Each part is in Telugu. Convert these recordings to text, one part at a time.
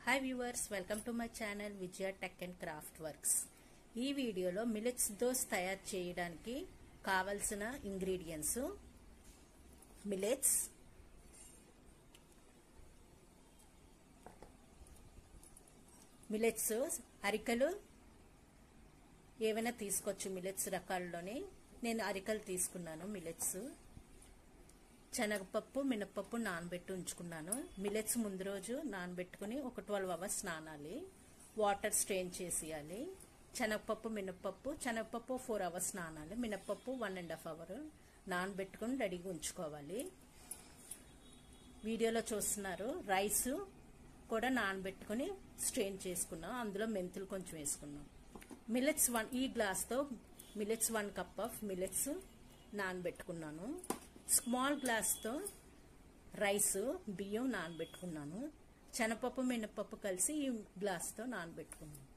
Hi viewers, welcome to my channel Vijaya tech and craft works. ఈ వీడియోలో మిల్లెట్స్ దోస్ తయారు చేయడానికి కావలసిన ఇంగ్రీడియంట్స్ మిల్లెట్స్ అరికలు ఏవైనా తీసుకోవచ్చు. మిల్లెట్స్ రకాల్లోనే నేను అరికలు తీసుకున్నాను. మిల్లెట్స్ శనగపప్పు మినపప్పు నానబెట్టి ఉంచుకున్నాను. మిల్లెట్స్ ముందు రోజు నానబెట్టుకుని ఒక 12 అవర్స్ నానాలి. వాటర్ స్ట్రెయిన్ చేసేయాలి. శనగపప్పు మినపప్పు 4 అవర్స్ నానాలి. మినపప్పు 1.5 అవర్ నానబెట్టుకుని రెడీగా ఉంచుకోవాలి. వీడియోలో చూస్తున్నారు. రైస్ కూడా నానబెట్టుకుని స్ట్రెయిన్ చేసుకున్నాం. అందులో మెంతులు కొంచెం వేసుకున్నాం. మిల్లెట్స్ ఈ గ్లాస్తో మిల్లెట్స్ 1 కప్ ఆఫ్ మిల్లెట్స్ నానబెట్టుకున్నాను. స్మాల్ గ్లాస్తో రైస్ బియ్యం నానబెట్టుకున్నాను. శనగపప్పు మినపప్పు కలిసి ఈ గ్లాస్తో నానబెట్టుకున్నాను.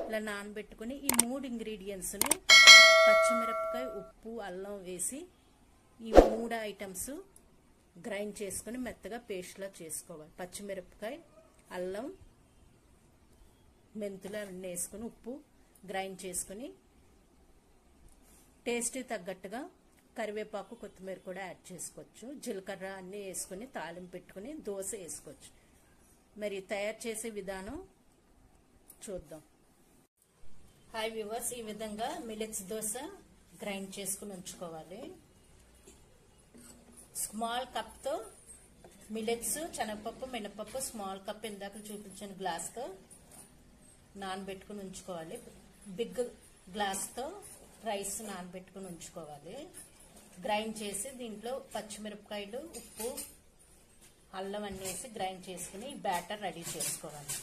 ఇలా నానబెట్టుకుని ఈ 3 ఇంగ్రీడియంట్స్ని పచ్చిమిరపకాయ ఉప్పు అల్లం వేసి ఈ 3 ఐటమ్స్ గ్రైండ్ చేసుకుని మెత్తగా పేస్ట్లా చేసుకోవాలి. పచ్చిమిరపకాయ అల్లం మెంతులు అవన్నీ వేసుకుని ఉప్పు గ్రైండ్ చేసుకుని టేస్ట్ తగ్గట్టుగా కరివేపాకు కొత్తిమీర కూడా యాడ్ చేసుకోవచ్చు. జీలకర్ర అన్నీ వేసుకుని తాలింపు పెట్టుకుని దోశ వేసుకోవచ్చు. మరి తయారు చేసే విధానం చూద్దాం. హాయ్ వ్యూవర్స్, ఈ విధంగా మిల్లెట్స్ దోశ గ్రైండ్ చేసుకుని ఉంచుకోవాలి. స్మాల్ కప్తో మిల్లెట్స్ శనగపప్పు మినపప్పు స్మాల్ కప్ ఇందాక చూపించిన గ్లాస్తో నానబెట్టుకుని ఉంచుకోవాలి. బిగ్ గ్లాస్తో రైస్ నానబెట్టుకుని ఉంచుకోవాలి. గ్రైండ్ చేసి దీంట్లో పచ్చిమిరపకాయలు ఉప్పు అల్లం అన్నీ వేసి గ్రైండ్ చేసుకుని బ్యాటర్ రెడీ చేసుకోవాలి.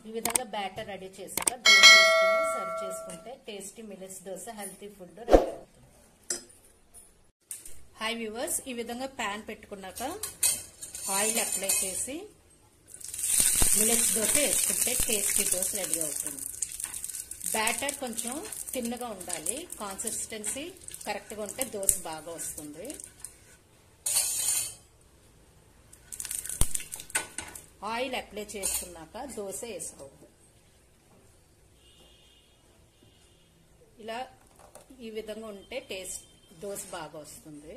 ఈ విధంగా బ్యాటర్ రెడీ చేశాక దోశ వేసుకుని సర్వ్ చేసుకుంటే tasty millets dosa healthy food ready అవుతుంది. హాయ్ వ్యూవర్స్, ఈ విధంగా ప్యాన్ పెట్టుకున్నాక ఆయిల్ అప్లై చేసి మిల్లెట్స్ దోశ వేసుకుంటే టేస్టీ దోశ రెడీ అవుతుంది. బ్యాటర్ కొంచెం తిన్నగా ఉండాలి. కన్సిస్టెన్సీ కరెక్ట్గా ఉంటే దోశ బాగా వస్తుంది. ఆయిల్ అప్లై చేసుకున్నాక దోశ వేసుకోవాలి. ఇలా ఈ విధంగా ఉంటే టేస్ట్ దోశ బాగా వస్తుంది.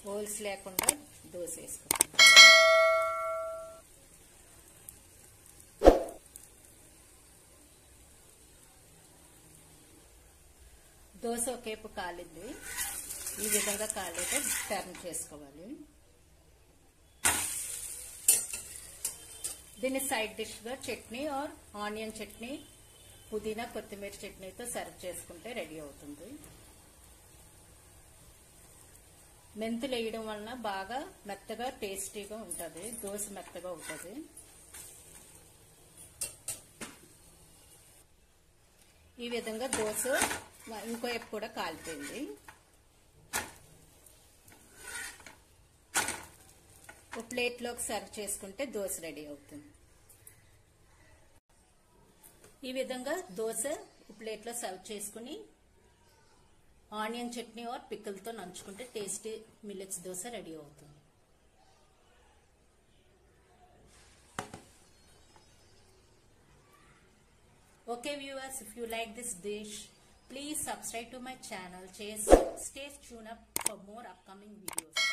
హోల్స్ లేకుండా దోశ వేసుకోవాలి. దోశ ఒకేపు కాలింది. ఈ విధంగా కాలేక టర్న్ చేసుకోవాలి. దీన్ని సైడ్ డిష్ గా చట్నీ ఆర్ ఆనియన్ చట్నీ పుదీనా కొత్తిమీర చట్నీతో సర్వ్ చేసుకుంటే రెడీ అవుతుంది. మెంతులు వేయడం వలన బాగా మెత్తగా టేస్టీగా ఉంటుంది. దోశ మెత్తగా ఉంటుంది. ఈ విధంగా దోశ ఇంకో వైపు కూడా కాలిపోయింది. ఒక ప్లేట్లోకి సర్వ్ చేసుకుంటే దోశ రెడీ అవుతుంది. ఈ విధంగా దోశ ప్లేట్లో సర్వ్ చేసుకుని ఆనియన్ చట్నీ ఆర్ పిక్కలతో నంచుకుంటే టేస్టీ మిల్లెట్స్ దోశ రెడీ అవుతుంది. Okay viewers, if you like this dish, please subscribe to my channel. Stay tuned up for more upcoming videos.